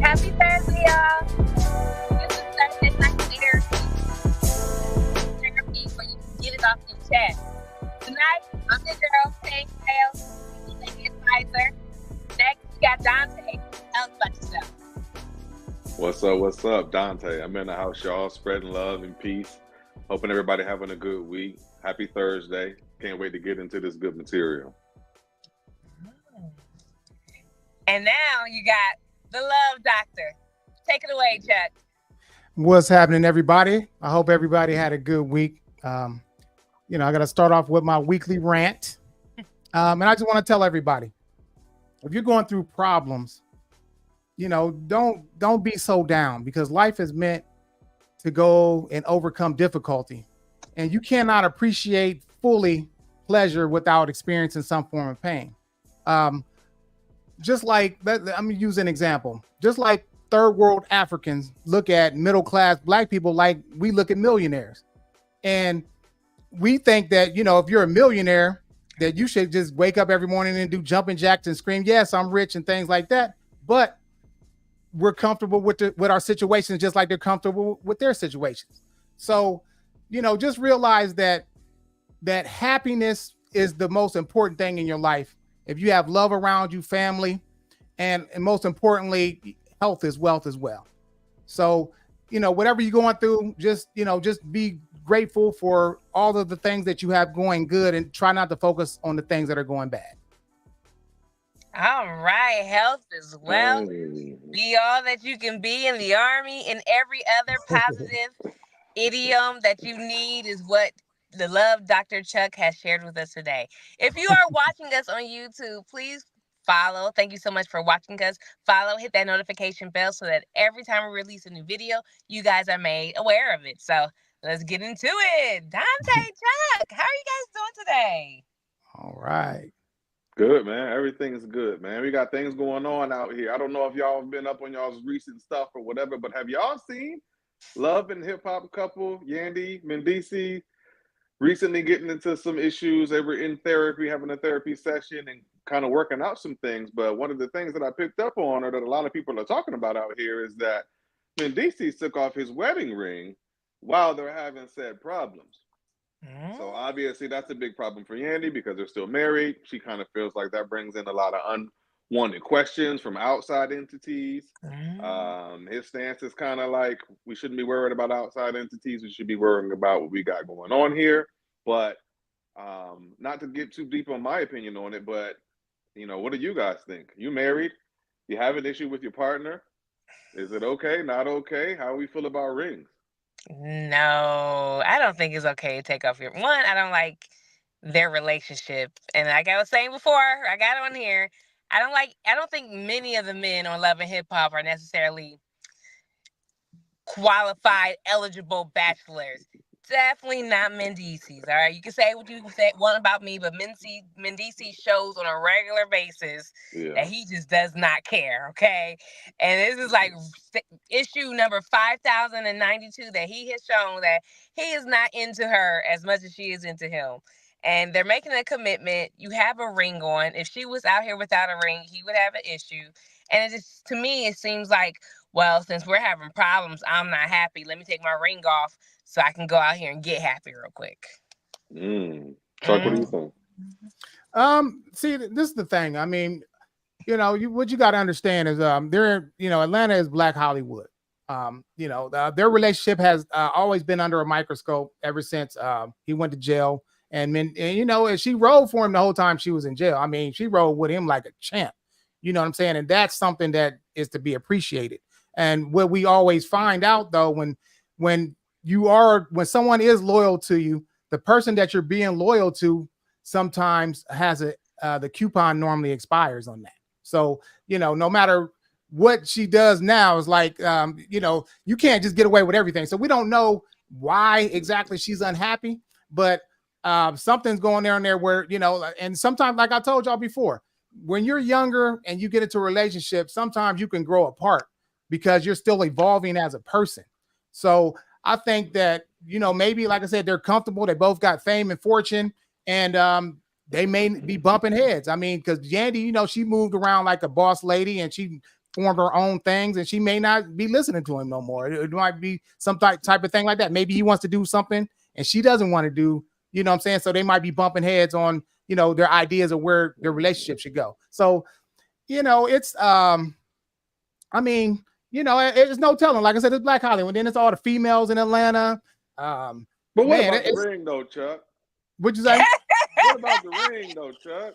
Happy Thursday, y'all. This is Thursday Night Therapy where you can get it off your chest. Tonight, I'm your girl, Tay Sales, Lady Advisor. Next, we got Dante. Tell us about yourself. What's up, Dante? I'm in the house, y'all, spreading love and peace. Hoping everybody having a good week. Happy Thursday. Can't wait to get into this good material. And now you got the Love Doctor. Take it away, Chuck. What's happening, everybody? I hope everybody had a good week. I got to start off with my weekly rant. And I just want to tell everybody, if you're going through problems, don't be so down, because life is meant to go and overcome difficulty. And you cannot appreciate fully pleasure without experiencing some form of pain. Just like, I'm going to use an example. Just like third world Africans look at middle class Black people like we look at millionaires. And we think that, if you're a millionaire, that you should just wake up every morning and do jumping jacks and scream, yes, I'm rich and things like that. But we're comfortable with our situations just like they're comfortable with their situations. So, just realize that happiness is the most important thing in your life. If you have love around you, family, and most importantly, health is wealth as well. So, whatever you're going through, just be grateful for all of the things that you have going good and try not to focus on the things that are going bad. All right. Health is wealth. Be all that you can be in the Army, and every other positive idiom that you need is what the Love Dr. Chuck has shared with us today. If you are watching us on YouTube, please follow. Thank you so much for watching us. Follow, hit that notification bell so that every time we release a new video, you guys are made aware of it. So let's get into it. Dante, Chuck, how are you guys doing today? All right. Good, man. Everything is good, man. We got things going on out here. I don't know if y'all have been up on y'all's recent stuff or whatever, but have y'all seen Love and Hip Hop couple, Yandy, Mendici, recently getting into some issues? They were in therapy, having a therapy session and kind of working out some things. But one of the things that I picked up on, or that a lot of people are talking about out here, is that Mendici took off his wedding ring while they're having said problems. So obviously that's a big problem for Yandy because they're still married. She kind of feels like that brings in a lot of unwanted questions from outside entities. His stance is kind of like, we shouldn't be worried about outside entities. We should be worrying about what we got going on here. But not to get too deep on my opinion on it, but what do you guys think? You married? You have an issue with your partner? Is it okay? Not okay? How do we feel about rings? No, I don't think it's okay to take off your one. I don't like their relationship. And like I was saying before, I got on here. I don't think many of the men on Love and Hip Hop are necessarily qualified, eligible bachelors. Definitely not Mendici's. All right, you can say what you want about me, but Mendici shows on a regular basis that he just does not care. Okay, and this is like issue number 5092 that he has shown that he is not into her as much as she is into him. And they're making a commitment. You have a ring on. If she was out here without a ring, he would have an issue. And it just, to me, it seems like, well, since we're having problems, I'm not happy. Let me take my ring off so I can go out here and get happy real quick. Chuck, what do you think? See, this is the thing. I mean, what you got to understand is Atlanta is Black Hollywood. Their relationship has always been under a microscope ever since he went to jail. And she rode for him the whole time she was in jail. I mean, she rode with him like a champ. You know what I'm saying? And that's something that is to be appreciated. And what we always find out, though, when someone is loyal to you, the person that you're being loyal to sometimes has the coupon normally expires on that. So, no matter what she does now, is like, you can't just get away with everything. So we don't know why exactly she's unhappy, but something's going on there where, and sometimes, like I told y'all before, when you're younger and you get into a relationship, sometimes you can grow apart because you're still evolving as a person. So I think that, maybe, like I said, they're comfortable. They both got fame and fortune, and they may be bumping heads. I mean, because Yandy, she moved around like a boss lady, and she formed her own things, and she may not be listening to him no more. It might be some type of thing like that. Maybe he wants to do something and she doesn't want to do, you know what I'm saying? So they might be bumping heads on, you know, their ideas of where their relationship should go. So, you know, it's I mean, you know, it's no telling. Like I said, it's Black Hollywood. Then it's all the females in Atlanta. But what man, about the ring though, Chuck? What'd you say? What about the ring though, Chuck?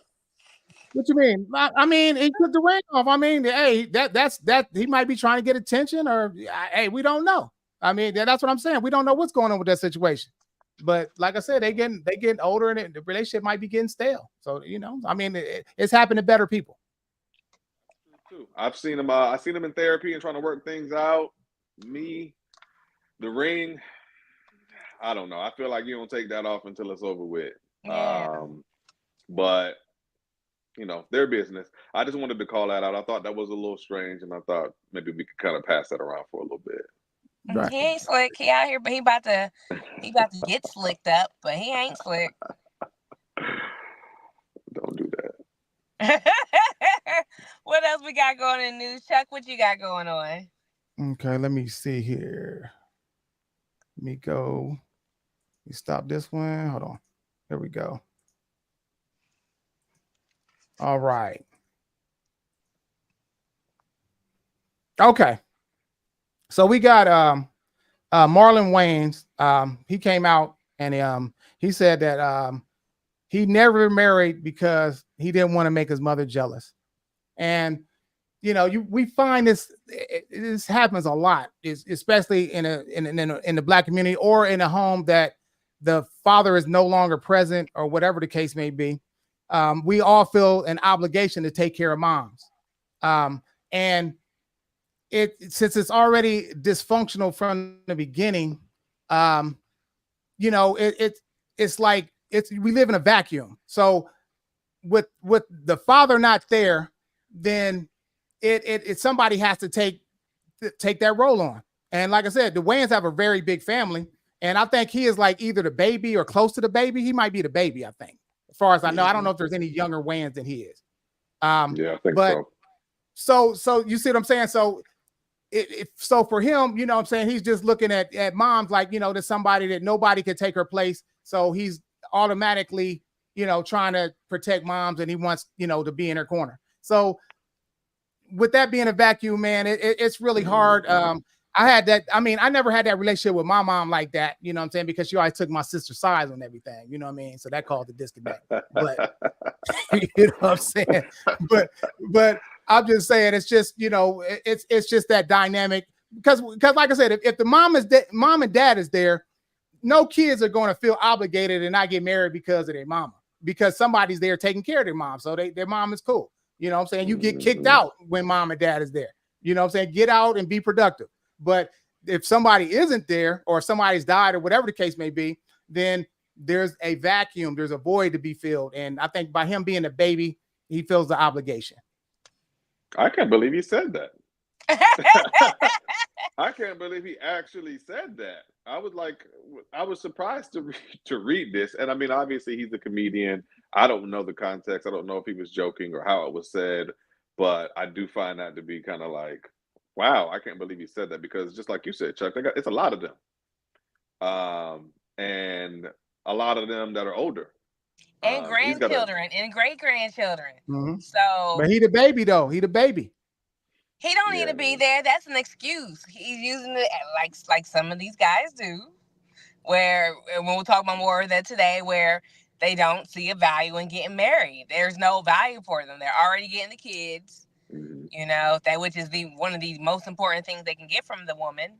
What you mean? I mean, he took the ring off. I mean, hey, that's he might be trying to get attention, or hey, we don't know. I mean, that's what I'm saying. We don't know what's going on with that situation. But like I said, they getting older, and the relationship might be getting stale. So you know, I mean, it's happened to better people. I've seen him. I seen him in therapy and trying to work things out. The ring. I don't know. I feel like you don't take that off until it's over with. Yeah. But you know, their business. I just wanted to call that out. I thought that was a little strange, and I thought maybe we could kind of pass that around for a little bit. Right. He ain't slick. He out here, but he about to get slicked up, but he ain't slick. Don't do that. What else we got going in news, Chuck? What you got going on? Okay, let me see here. Let me go. We stop this one. Hold on. There we go. All right. Okay. So we got Marlon Wayans. He came out and he said that he never married because he didn't want to make his mother jealous. And you know, we find this happens a lot, especially in the Black community or in a home that the father is no longer present or whatever the case may be. We all feel an obligation to take care of moms. And since it's already dysfunctional from the beginning, you know, it's like we live in a vacuum. So with the father not there, then it somebody has to take that role on. And like I said, the Wayans have a very big family, and I think he is like either the baby or close to the baby. He might be the baby, I think. As far as I know, I don't know if there's any younger Wayans than he is. Yeah, I think so. So you see what I'm saying? So so for him, you know what I'm saying, he's just looking at moms like, you know, there's somebody that nobody could take her place. So he's automatically, you know, trying to protect moms, and he wants, you know, to be in her corner. So with that being a vacuum, man, it's really hard. I had that. I mean, I never had that relationship with my mom like that, you know what I'm saying? Because she always took my sister's sides on everything, you know what I mean? So that caused the disconnect. But you know what I'm saying? But I'm just saying, it's just, you know, it's just that dynamic because like I said, if the mom and dad is there, no kids are going to feel obligated and not get married because of their mama, because somebody's there taking care of their mom. So their mom is cool. You know what I'm saying? You get kicked out when mom and dad is there. You know what I'm saying? Get out and be productive. But if somebody isn't there or somebody's died or whatever the case may be, then there's a vacuum. There's a void to be filled. And I think by him being a baby, he feels the obligation. I can't believe he said that. I can't believe he actually said that. I was surprised to read this. And I mean, obviously he's a comedian. I don't know the context. I don't know if he was joking or how it was said, but I do find that to be kind of like, wow, I can't believe he said that, because just like you said, Chuck, it's a lot of them. And a lot of them that are older. And grandchildren and great-grandchildren. Mm-hmm. So, but he the baby though. He the baby. He don't need to be there. That's an excuse. He's using it like some of these guys do. Where when we'll talk about more of that today, where they don't see a value in getting married. There's no value for them. They're already getting the kids. You know, which is one of the most important things they can get from the woman.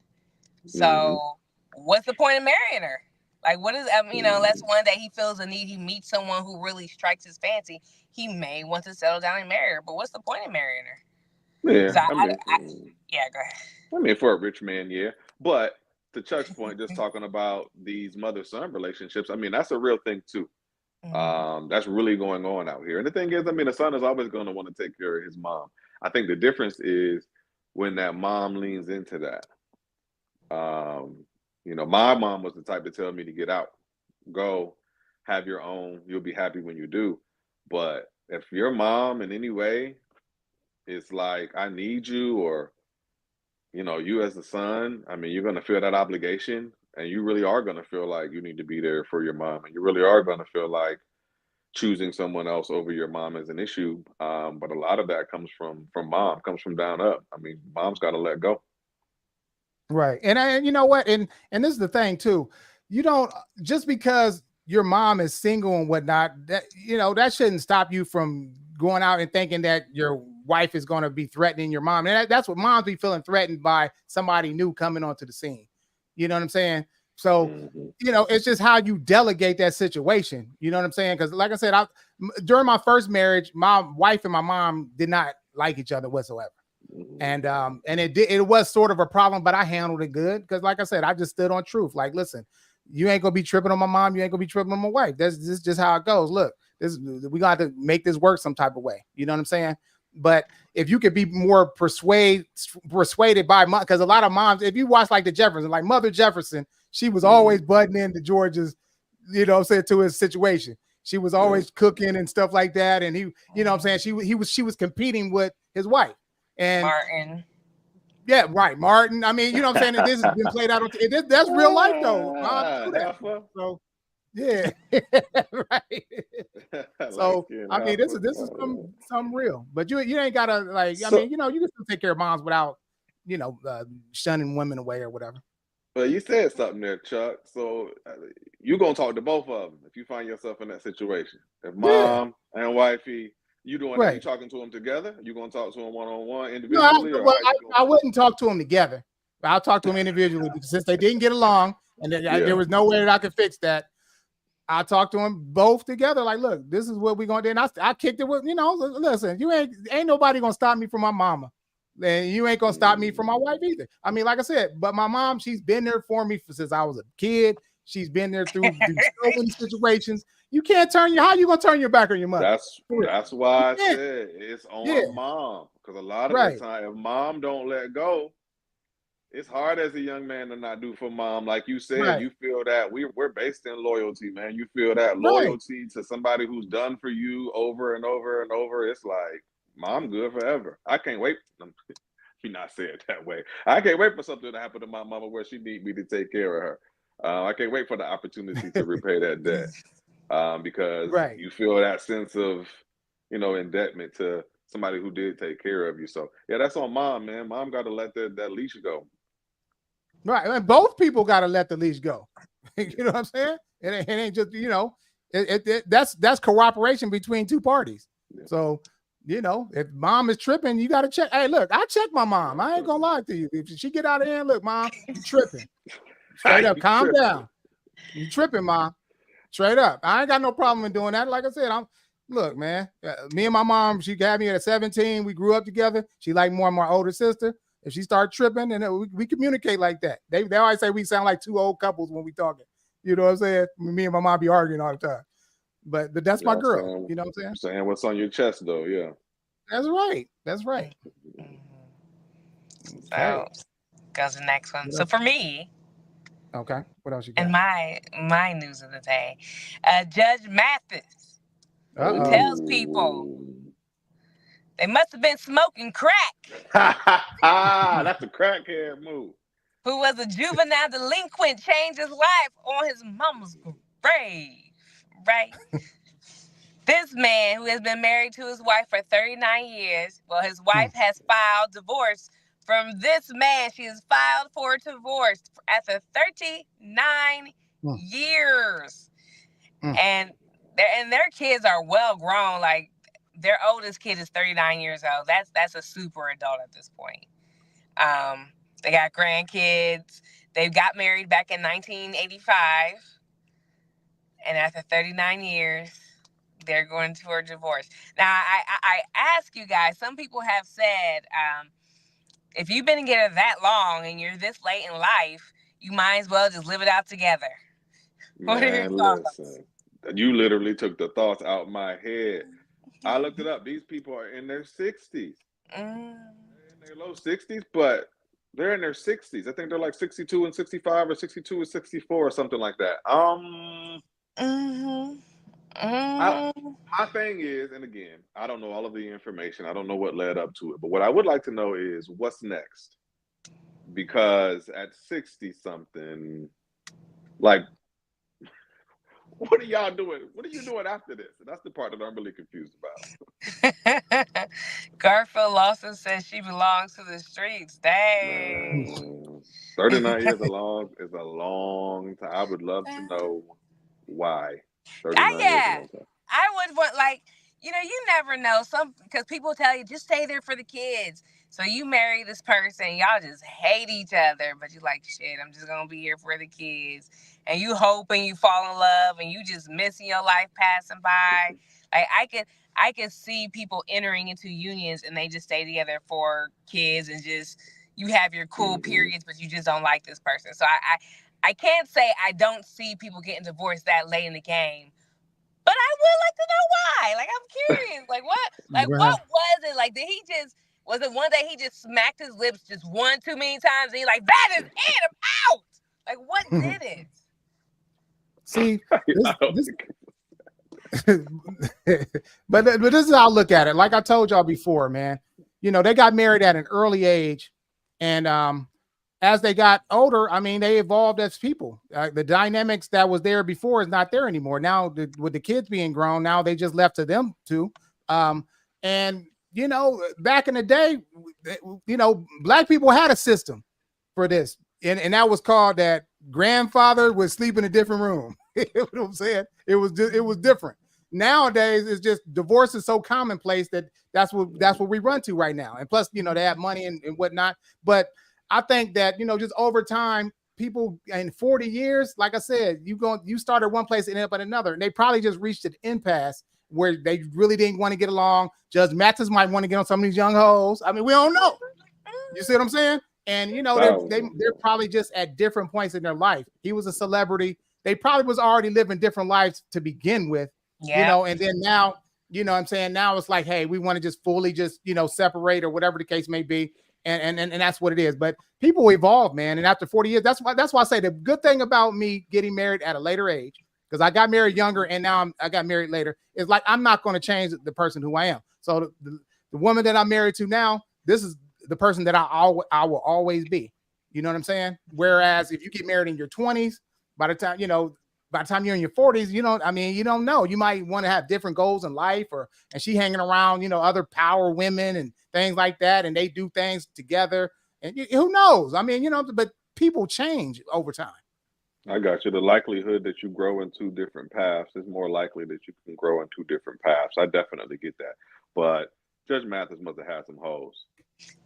So, what's the point of marrying her? Like, what is, you know, unless one day he feels a need, he meets someone who really strikes his fancy, he may want to settle down and marry her. But what's the point of marrying her? Yeah, so yeah, go ahead. I mean, for a rich man, yeah. But to Chuck's point, just talking about these mother-son relationships, I mean, that's a real thing too. That's really going on out here. And the thing is, I mean, the son is always going to want to take care of his mom. I think the difference is when that mom leans into that. You know, my mom was the type to tell me to get out, go, have your own. You'll be happy when you do. But if your mom in any way it's like, I need you, or, you as the son, I mean, you're going to feel that obligation, and you really are going to feel like you need to be there for your mom, and you really are going to feel like choosing someone else over your mom is an issue. But a lot of that comes from mom, comes from down up. I mean, mom's got to let go. Right. And you know what? And this is the thing too. You don't, just because your mom is single and whatnot, that that shouldn't stop you from going out and thinking that your wife is going to be threatening your mom. And that's what moms be feeling, threatened by somebody new coming onto the scene. You know what I'm saying? So, it's just how you delegate that situation. You know what I'm saying? Because like I said, during my first marriage, my wife and my mom did not like each other whatsoever. And it was sort of a problem, but I handled it good because, like I said, I just stood on truth. Like, listen, you ain't gonna be tripping on my mom, you ain't gonna be tripping on my wife. This is just how it goes. Look, we got to make this work some type of way. You know what I'm saying? But if you could be more persuaded by mom, because a lot of moms, if you watch like the Jefferson, like Mother Jefferson, she was always butting into George's, to his situation. She was always cooking and stuff like that, and he, she was competing with his wife. And Martin. Yeah, right. Martin. I mean, what I'm saying? This has been played out on that's real life though. So yeah. Right. So I mean, this is some real. But you ain't gotta like, I mean, you can still take care of moms without, shunning women away or whatever. Well, you said something there, Chuck. So you're gonna talk to both of them if you find yourself in that situation. If mom and wifey, you doing that, you talking to them together? You gonna talk to them one-on-one individually? No, I wouldn't talk to them together. I'll talk to them individually because since they didn't get along and there was no way that I could fix that, I talked to them both together. Like, look, this is what we're gonna do. And I kicked it with, listen, you ain't nobody gonna stop me from my mama. And you ain't gonna stop me from my wife either. I mean, like I said, but my mom, she's been there for me since I was a kid. She's been there through so many situations. You can't how you gonna turn your back on your mother? That's why I said it's on mom. Because a lot of the time, if mom don't let go, it's hard as a young man to not do for mom. Like you said, you feel that we're based in loyalty, man. You feel that loyalty to somebody who's done for you over and over and over. It's like, mom good forever. I can't wait. You not say it that way. I can't wait for something to happen to my mama where she need me to take care of her. I can't wait for the opportunity to repay that debt. Because you feel that sense of, indebtment to somebody who did take care of you. So yeah, that's on mom, man. Mom got to let that leash go. Right, and both people got to let the leash go. You know what I'm saying? It ain't just that's cooperation between two parties. Yeah. So if mom is tripping, you got to check. Hey, look, I check my mom. I ain't gonna lie to you. If she get out of hand, look, mom, you tripping. Straight up, calm down. You tripping, mom. Straight up. I ain't got no problem in doing that. Like I said, look, man, me and my mom, she got me at 17. We grew up together. She like more and my older sister. If she start tripping, and we communicate like that. They always say we sound like two old couples when we talking. You know what I'm saying? Me and my mom be arguing all the time. But that's my girl. You know what I'm saying? Saying what's on your chest, though. Yeah. That's right. That's right. So goes the next one. So for me. Okay. What else you got? And my news of the day, Judge Mathis, who tells people they must have been smoking crack. That's a crackhead move. Who was a juvenile delinquent, changed his life on his mama's grave. Right? This man, who has been married to his wife for 39 years, well, his wife has filed divorce from this man. She has filed for divorce after 39 years. And their kids are well grown. Like, their oldest kid is 39 years old. That's a super adult at this point. They got grandkids. They got married back in 1985. And after 39 years, they're going for a divorce. Now, I ask you guys, some people have said, if you've been together that long and you're this late in life, you might as well just live it out together. What are your thoughts? Listen, you literally took the thoughts out my head. I looked it up. These people are in their 60s. They're in their low 60s, but they're in their 60s. I think they're like 62 and 65 or 62 and 64 or something like that. My thing is, and again, I don't know all of the information. I don't know what led up to it. But what I would like to know is what's next. Because at 60 something, like, what are y'all doing? What are you doing after this? And that's the part that I'm really confused about. Garfield Lawson says she belongs to the streets. Dang. Man, 39 years is a long time. I would love to know why. 39 years is a long time. I would want, like, you never know. Because people tell you, just stay there for the kids. So you marry this person, y'all just hate each other, but you like, shit, I'm just gonna be here for the kids. And you hoping you fall in love, and you just missing your life passing by. Like, I could see people entering into unions and they just stay together for kids, and just you have your cool periods, but you just don't like this person. So I can't say I don't see people getting divorced that late in the game. But I would like to know why. Like, I'm curious. Like, what? Like, what was it? Like, was it one day he just smacked his lips just one too many times, and he's like, "That is it, I'm out." Like, what did it? See, but this is how I look at it. Like I told y'all before, man. They got married at an early age, and as they got older, I mean, they evolved as people. The dynamics that was there before is not there anymore. Now, with the kids being grown, now they just left to them too. And back in the day, Black people had a system for this, and that was called that grandfather would sleep in a different room. You know what I'm saying? It was different. Nowadays, it's just divorce is so commonplace that's what we run to right now. And plus, they have money and whatnot. But I think that, just over time, people in 40 years, like I said, you start at one place and end up at another. And they probably just reached an impasse where they really didn't want to get along. Judge Mathis might want to get on some of these young hoes. I mean, we don't know. You see what I'm saying? And, they're probably just at different points in their life. He was a celebrity. They probably was already living different lives to begin with, and then now, what I'm saying? Now it's like, hey, we want to just fully separate or whatever the case may be. And that's what it is. But people evolve, man. And after 40 years, that's why I say the good thing about me getting married at a later age, because I got married younger and now I got married later, is like, I'm not going to change the person who I am. So the woman that I'm married to now, this is the person that I will always be. You know what I'm saying? Whereas if you get married in your 20s, by the time you're in your 40s, you don't know. You might want to have different goals in life, and she hanging around, other power women and things like that, and they do things together. And who knows? I mean, but people change over time. I got you. The likelihood that you grow in two different paths is more likely that you can grow in two different paths. I definitely get that. But Judge Mathis must have had some hoes.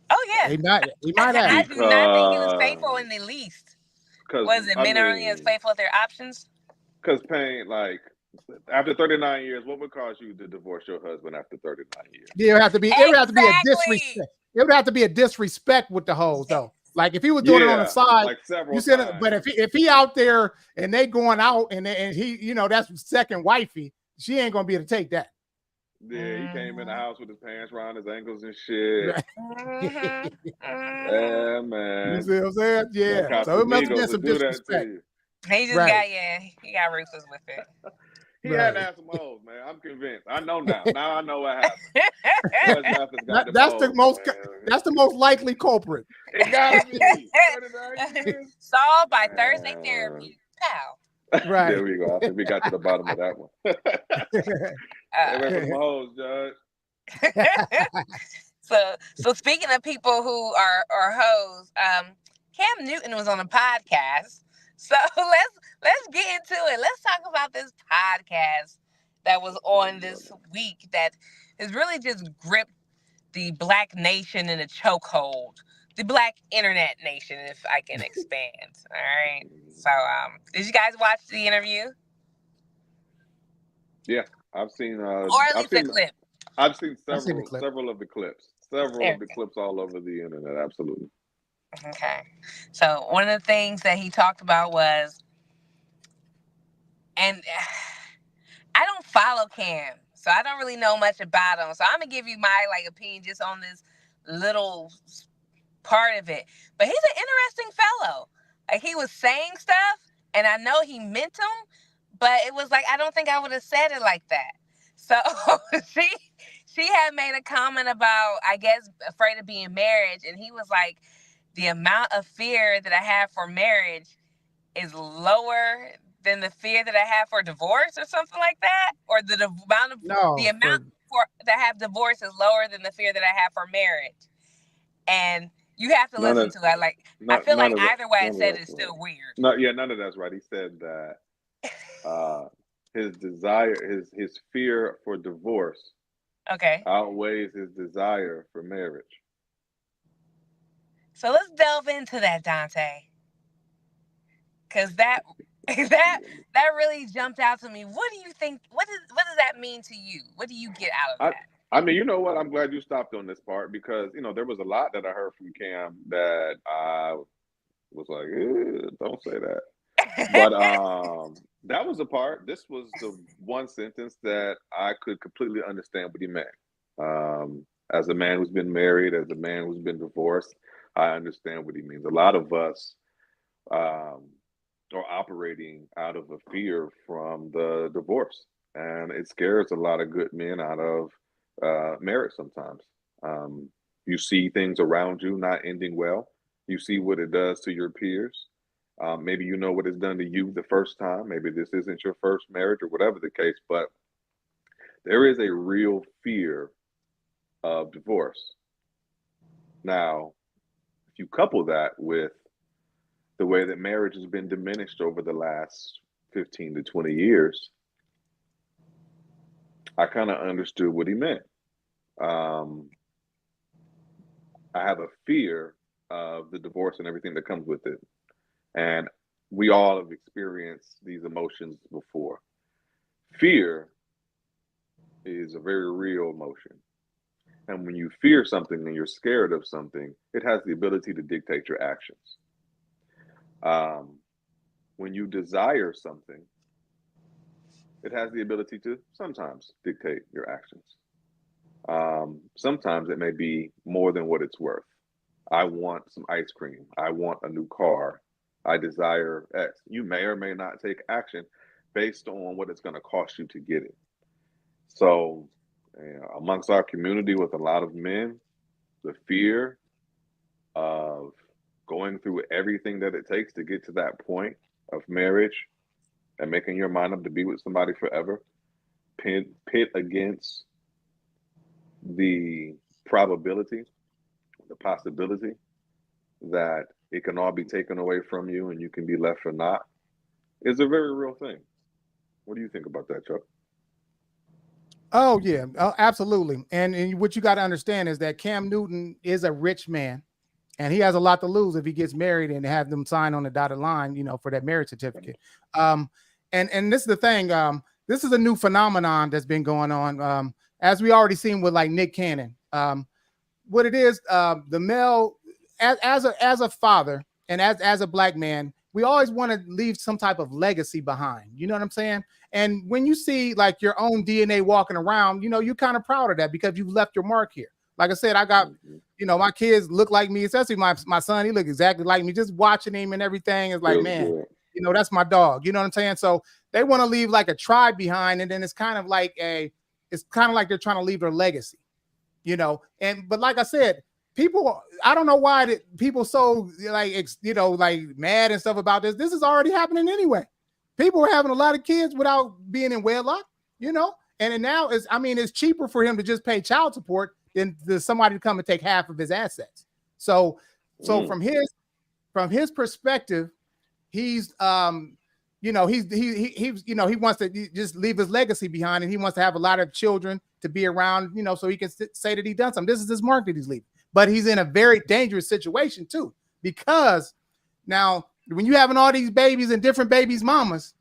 Oh yeah, he might have. I do not think he was faithful in the least. Was it men are only as faithful as their options? Because Payne, like, after 39 years, what would cause you to divorce your husband after 39 years? It would have to be a disrespect. It would have to be a disrespect with the hoes, though. Like if he was doing it on the side, like you said. But if he out there and they going out and he, that's second wifey, she ain't gonna be able to take that. Yeah, he came in the house with his pants around his ankles and shit. Yeah, man. You see what I'm saying? Yeah. So it must have been some disrespect. He just got ruthless with it. He had to have some hoes, man. I'm convinced. I know now. Now I know what happened. That's the most likely culprit. It gotta be. Solved by Thursday therapy. Pow. Right. There we go. I think we got to the bottom of that one. Some hoes, Judge. So speaking of people who are hoes, Cam Newton was on a podcast. So let's get into it. Let's talk about this podcast that was on this week that has really just gripped the Black nation in a chokehold. The Black internet nation, if I can expand. All right. So did you guys watch the interview? Yeah, I've seen or at least a clip. I've seen several of the clips. Several of the clips all over the internet, absolutely. Okay. So one of the things that he talked about was, and I don't follow Cam, so I don't really know much about him. So I'm going to give you my opinion just on this little part of it. But he's an interesting fellow. Like, he was saying stuff, and I know he meant them, but it was like, I don't think I would have said it like that. So she had made a comment about, I guess, afraid of being married, and he was like, the amount of fear that I have for marriage is lower than the fear that I have for divorce, or something like that, or the amount for that have divorce is lower than the fear that I have for marriage. And you have to listen to that. Like, I feel like either way I said it's still weird. None of that's right. He said that his desire, his fear for divorce, outweighs his desire for marriage. So let's delve into that, Dante, because that really jumped out to me. What do you think? What does that mean to you? What do you get out of that? I mean, you know what? I'm glad you stopped on this part, because there was a lot that I heard from Cam that I was like, don't say that. But that was a part. This was the one sentence that I could completely understand what he meant. As a man who's been married, as a man who's been divorced, I understand what he means. A lot of us are operating out of a fear from the divorce, and it scares a lot of good men out of marriage sometimes. You see things around you not ending well. You see what it does to your peers. Maybe you know what it's done to you the first time. Maybe this isn't your first marriage or whatever the case, but there is a real fear of divorce. Now, if you couple that with the way that marriage has been diminished over the last 15 to 20 years, I kind of understood what he meant. I have a fear of the divorce and everything that comes with it. And we all have experienced these emotions before. Fear is a very real emotion. And when you fear something and you're scared of something, it has the ability to dictate your actions. When you desire something, it has the ability to sometimes dictate your actions. Sometimes it may be more than what it's worth. I want some ice cream. I want a new car. I desire X. You may or may not take action based on what it's going to cost you to get it. So, amongst our community with a lot of men, the fear of going through everything that it takes to get to that point of marriage and making your mind up to be with somebody forever, pit against the probability, the possibility that it can all be taken away from you and you can be left for naught, is a very real thing. What do you think about that, Chuck? Oh, yeah, absolutely. And what you got to understand is that Cam Newton is a rich man, and he has a lot to lose if he gets married and have them sign on the dotted line, for that marriage certificate. And this is the thing. This is a new phenomenon that's been going on, as we already seen with like Nick Cannon. What it is, the male, as a father and as a black man, we always want to leave some type of legacy behind. You know what I'm saying? And when you see like your own DNA walking around, you're kind of proud of that because you've left your mark here. Like I said, I got, my kids look like me, especially my son. He look exactly like me. Just watching him and everything is like, man, that's my dog. You know what I'm saying? So they want to leave like a tribe behind, and then it's kind of like they're trying to leave their legacy, but like I said, people, I don't know why people so like mad and stuff about this. This is already happening anyway. People are having a lot of kids without being in wedlock, and now it's cheaper for him to just pay child support than somebody to come and take half of his assets. So from his perspective, he wants to just leave his legacy behind, and he wants to have a lot of children to be around, so he can say that he done something. This is his mark that he's leaving. But he's in a very dangerous situation too, because now when you having all these babies and different babies' mamas,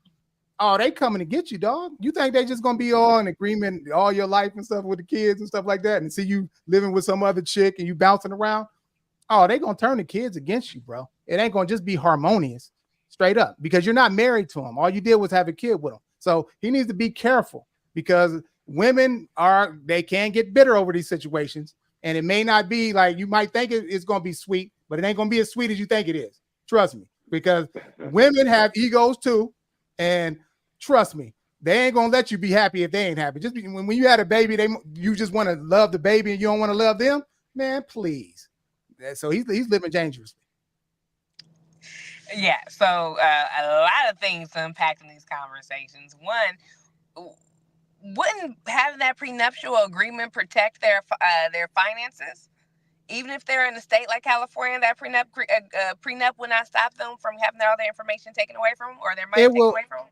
they coming to get you, dog. You think they just gonna be all in agreement all your life and stuff with the kids and stuff like that, and see you living with some other chick and you bouncing around? They gonna turn the kids against you, bro. It ain't gonna just be harmonious, straight up, because you're not married to him. All you did was have a kid with him. So he needs to be careful, because women they can get bitter over these situations. And it may not be like you might think it's going to be sweet, but it ain't going to be as sweet as you think it is. Trust me, because women have egos too. And trust me, they ain't gonna let you be happy if they ain't happy. Just when you had a baby, you just want to love the baby and you don't want to love them, man. Please. So he's living dangerously. Yeah. So a lot of things to unpack in these conversations. One, wouldn't having that prenuptial agreement protect their finances? Even if they're in a state like California, that prenup would not stop them from having all their information taken away from them or their money taken away from them?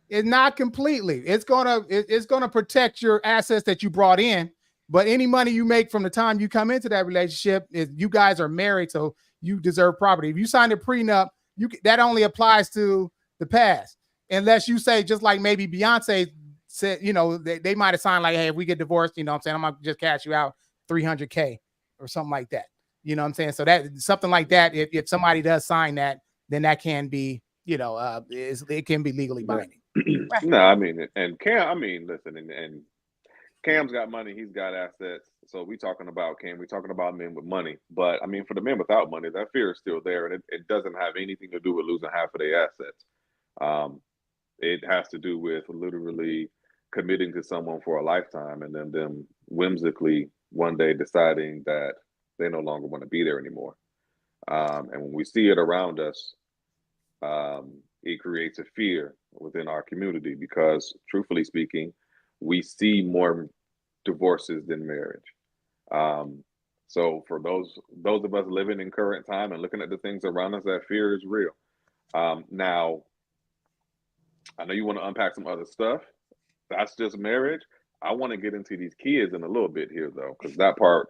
It's not completely. It's gonna protect your assets that you brought in, but any money you make from the time you come into that relationship, you guys are married, so you deserve property. If you signed a prenup, that only applies to the past, unless you say, just like maybe Beyonce said, they might have signed like, hey, if we get divorced, I'm saying, I'm gonna just cash you out $300K or something like that. You know what I'm saying? So that something like that, if somebody does sign that, then that can be, it can be legally binding. No, I mean, and Cam, listen, and Cam's got money, he's got assets. So we talking about Cam, we're talking about men with money. But for the men without money, that fear is still there, and it doesn't have anything to do with losing half of their assets. It has to do with literally committing to someone for a lifetime and then them whimsically one day deciding that they no longer want to be there anymore. And when we see it around us, it creates a fear within our community because, truthfully speaking, we see more divorces than marriage. So for those of us living in current time and looking at the things around us, that fear is real. Now, I know you want to unpack some other stuff. That's just marriage. I want to get into these kids in a little bit here, though, because that part,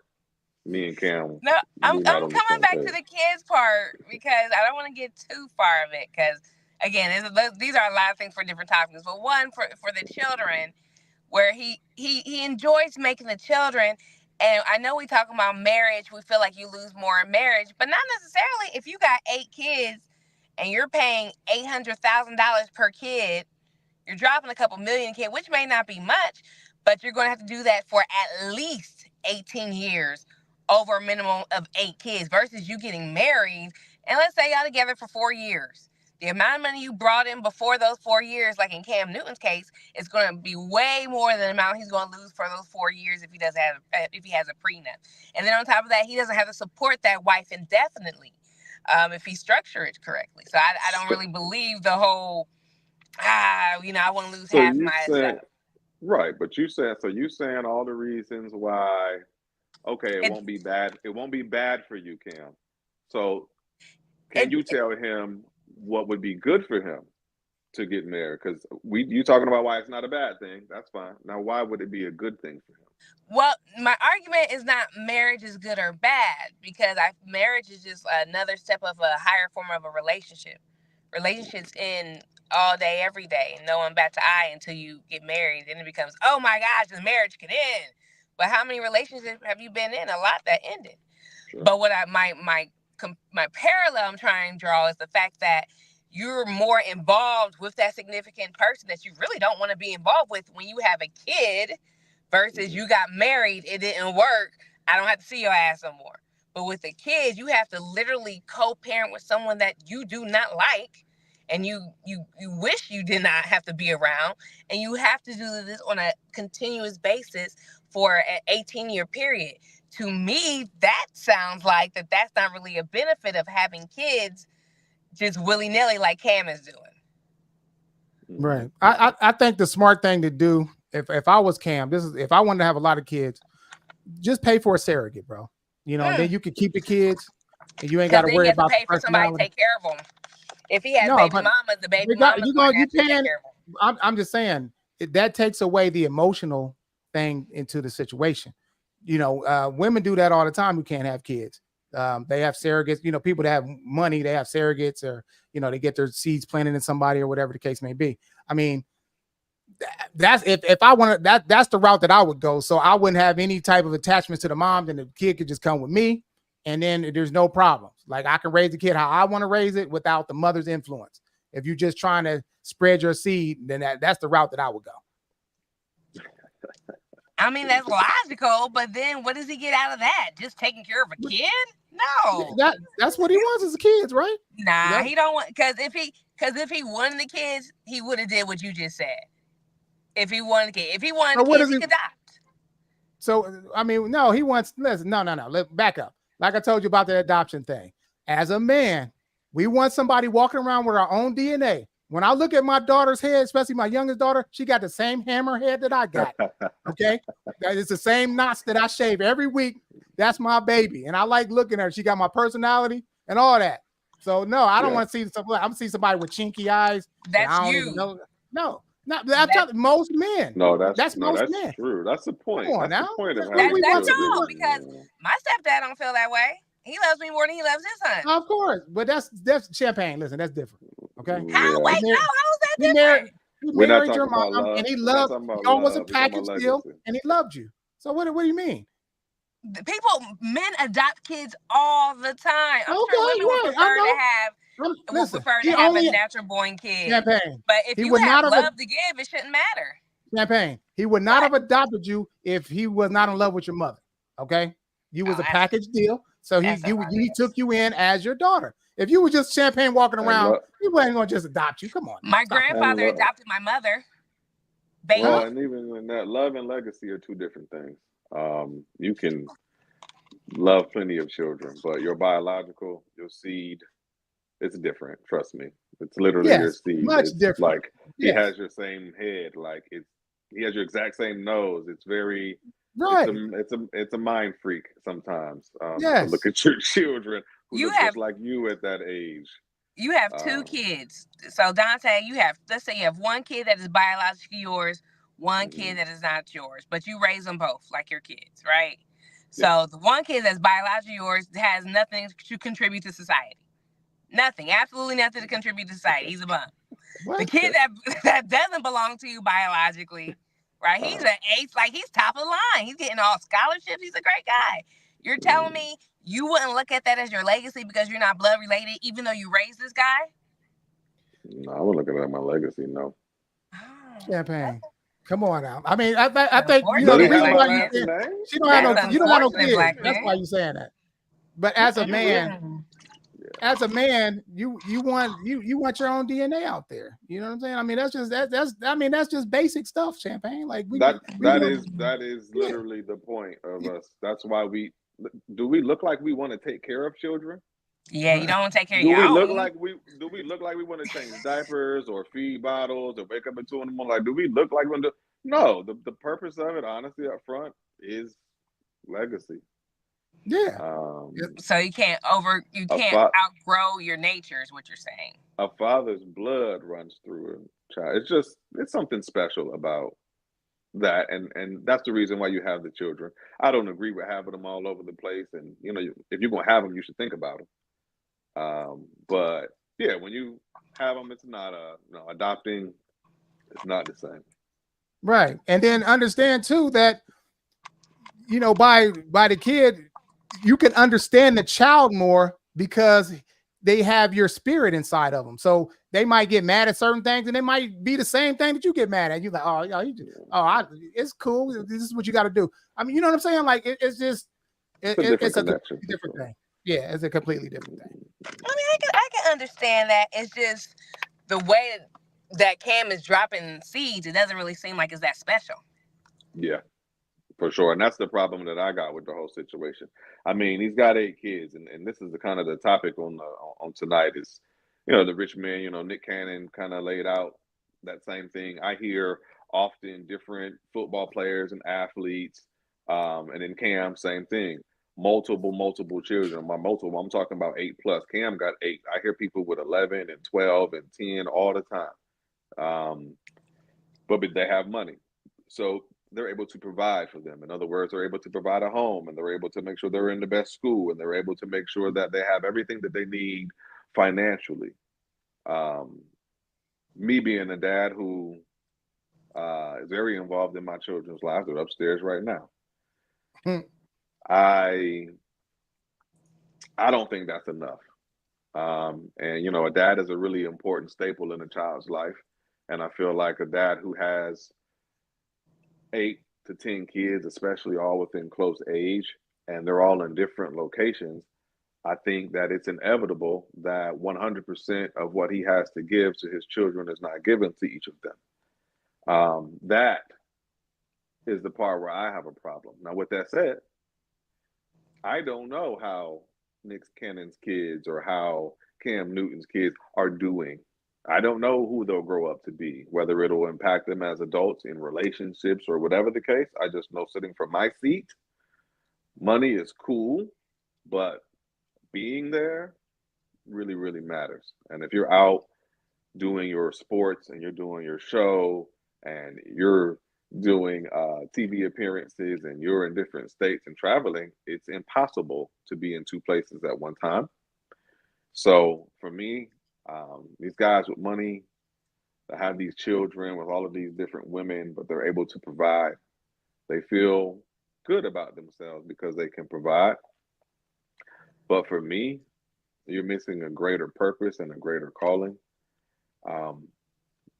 me and Cam. No, I'm coming back to the kids part because I don't want to get too far of it because, again, these are a lot of things for different topics. But one, for the children, where he enjoys making the children. And I know we talk about marriage. We feel like you lose more in marriage, but not necessarily. If you got 8 kids and you're paying $800,000 per kid, you're dropping a couple million kid, which may not be much, but you're going to have to do that for at least 18 years over a minimum of 8 kids versus you getting married. And let's say y'all together for 4 years. The amount of money you brought in before those 4 years, like in Cam Newton's case, is going to be way more than the amount he's going to lose for those 4 years if he has a prenup. And then on top of that, he doesn't have to support that wife indefinitely if he structures it correctly. So I don't really believe the whole, I want to lose half my stuff. Right, but you saying all the reasons why. Okay, it won't be bad. It won't be bad for you, Cam. So, can you tell him what would be good for him to get married? Because you talking about why it's not a bad thing. That's fine. Now, why would it be a good thing for him? Well, my argument is not marriage is good or bad because marriage is just another step of a higher form of a relationship. Relationships end all day, every day, no one bats an eye until you get married. Then it becomes, oh my gosh, the marriage can end. But how many relationships have you been in? A lot that ended. Sure. But what my parallel I'm trying to draw is the fact that you're more involved with that significant person that you really don't want to be involved with when you have a kid versus you got married, it didn't work, I don't have to see your ass no more. But with the kids, you have to literally co-parent with someone that you do not like and you wish you did not have to be around, and you have to do this on a continuous basis for an 18-year period. To me, that sounds like that's not really a benefit of having kids just willy-nilly like Cam is doing. Right. I think the smart thing to do, if I was Cam, if I wanted to have a lot of kids, just pay for a surrogate, bro. And then you can keep the kids and you ain't got to worry about pay for somebody to take care of them. If he has baby mamas, the baby mamas going to have to take care of them. I'm just saying that takes away the emotional thing into the situation. Women do that all the time who can't have kids. They have surrogates, people that have money, they have surrogates, or they get their seeds planted in somebody or whatever the case may be. I mean, that's if I want to, that's the route that I would go. So I wouldn't have any type of attachment to the mom, then the kid could just come with me, and then there's no problems. Like I can raise the kid how I want to raise it without the mother's influence. If you're just trying to spread your seed, then that's the route that I would go. I mean, that's logical, but then what does he get out of that? Just taking care of a kid? No. That's what he wants as kids, right? Nah, he don't want, because if he, Because if he wanted the kids, he would have did what you just said. If he wanted the kids, he could adopt. So I mean, no, he wants. Listen, no. Let's back up. Like I told you about the adoption thing. As a man, we want somebody walking around with our own DNA. When I look at my daughter's head, especially my youngest daughter, she got the same hammer head that I got. Okay, it's the same knots that I shave every week. That's my baby, and I like looking at her. She got my personality and all that. So no, I don't want to see somebody. I'm see somebody with chinky eyes. That's you. No. I'm telling most men. No, that's most men. True. That's the point. Come on that's now. The point of that's all because my stepdad don't feel that way. He loves me more than he loves his son. Of course, but that's Champagne. Listen, that's different. Okay. How? Wait, no. How is that different? He married your mom, and he loved. Y'all was a package deal, and he loved you. So what do you mean? Men adopt kids all the time. I'm sure women would prefer to have. Have a natural born kid. Champagne. But if you have love to give, it shouldn't matter. Champagne. He would not have adopted you if he was not in love with your mother. Okay, you was a package deal, so he took you in as your daughter. If you were just Champagne walking around, he wasn't gonna just adopt you. Come on. My grandfather adopted my mother. Baby. Well, and even in that, love and legacy are two different things. You can love plenty of children, but your seed. It's different. Trust me. It's literally your seed. Much different. Like he has your same head. Like he has your exact same nose. It's very right. It's a mind freak sometimes. To look at your children who look just like you at that age. You have two kids. So Dante, let's say you have one kid that is biologically yours, one kid that is not yours, but you raise them both like your kids, right? So the one kid that's biologically yours has nothing to contribute to society. Nothing, absolutely nothing to contribute to society. He's a bum. The kid that doesn't belong to you biologically, right? He's an ace, like he's top of the line. He's getting all scholarships. He's a great guy. You're telling me you wouldn't look at that as your legacy because you're not blood related, even though you raised this guy? No, I wouldn't look at it as my legacy. No. Champagne. Come on now. I mean, I think the reason why she don't have no, you don't want no kids. That's why you're saying that. But as a man. As a man, you want your own DNA out there. You know what I'm saying? I mean, that's just basic stuff, Champagne. Like that is literally the point of us. That's why we look like we want to take care of children? Yeah, you don't want to take care of your own. Do we look like we want to change diapers or feed bottles or wake up at 2 a.m? Like, do we look like we want to? No, the purpose of it, honestly, up front, is legacy. Yeah. So you can't outgrow your nature, is what you're saying. A father's blood runs through a child. It's something special about that, and that's the reason why you have the children. I don't agree with having them all over the place, and if you're gonna have them, you should think about them. But yeah, when you have them, it's not adopting. It's not the same. Right, and then understand too that by the kid, you can understand the child more because they have your spirit inside of them. So they might get mad at certain things, and they might be the same thing that you get mad at. You're like, it's cool. This is what you got to do. I mean, you know what I'm saying? Like it's a different thing. Yeah, it's a completely different thing. I mean, I can understand that. It's just the way that Cam is dropping seeds. It doesn't really seem like it's that special. Yeah. For sure. And that's the problem that I got with the whole situation. I mean, he's got 8 kids, and this is the kind of the topic on tonight is, the rich man, Nick Cannon kind of laid out that same thing. I hear often different football players and athletes, and in Cam, same thing. Multiple children. I'm talking about 8+. Cam got 8. I hear people with 11 and 12 and 10 all the time. But they have money. So they're able to provide for them. In other words, they're able to provide a home, and they're able to make sure they're in the best school, and they're able to make sure that they have everything that they need financially. Me being a dad who is very involved in my children's lives, they're upstairs right now. I don't think that's enough. And a dad is a really important staple in a child's life. And I feel like a dad who has 8 to 10 kids, especially all within close age, and they're all in different locations, I think that it's inevitable that 100% of what he has to give to his children is not given to each of them. That is the part where I have a problem. Now, with that said, I don't know how Nick Cannon's kids or how Cam Newton's kids are doing. I don't know who they'll grow up to be, whether it'll impact them as adults in relationships or whatever the case. I just know sitting from my seat, money is cool, but being there really, really matters. And if you're out doing your sports and you're doing your show and you're doing TV appearances and you're in different states and traveling, it's impossible to be in two places at one time. So for me, these guys with money that have these children with all of these different women, but they're able to provide, they feel good about themselves because they can provide. But for me, you're missing a greater purpose and a greater calling.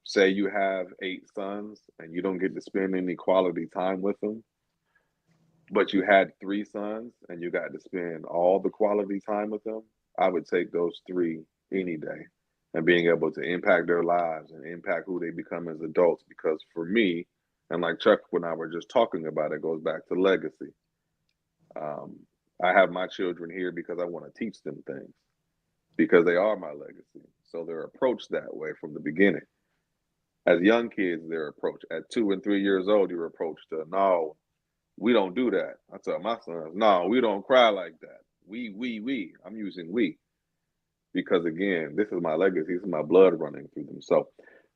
Say you have 8 sons and you don't get to spend any quality time with them, but you had 3 sons and you got to spend all the quality time with them. I would take those 3 any day, and being able to impact their lives and impact who they become as adults. Because for me, and like Chuck and I were just talking about, it goes back to legacy. I have my children here because I want to teach them things, because they are my legacy. So they're approached that way from the beginning. As young kids, they're approached. At 2 and 3 years old, you're approached to, no, we don't do that. I tell my sons, no, we don't cry like that. We. I'm using we. Because again, this is my legacy. This is my blood running through them. So